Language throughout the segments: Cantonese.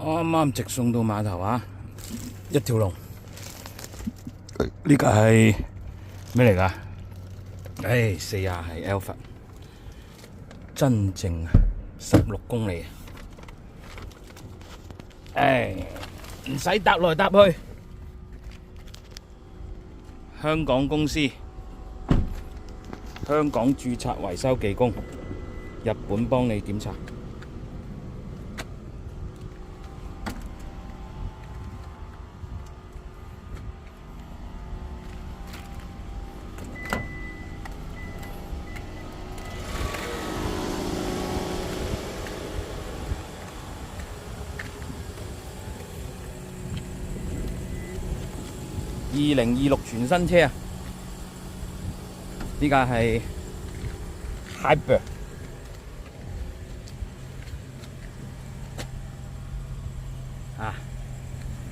啱啱直送到碼頭啊！一條龍，呢架係咩嚟㗎？40係 Alpha， 真正16公里，唔使搭來搭去。香港公司，香港註冊維修技工，日本幫你檢查。2026全新車啊！呢架係 Hybrid，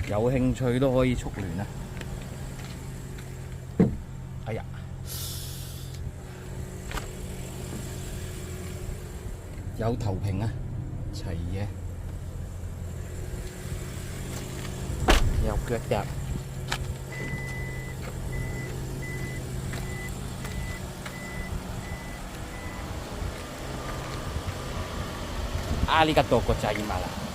有興趣都可以速聯啊！哎呀，有頭屏啊，齊嘢，有腳夾。ありがとうございます。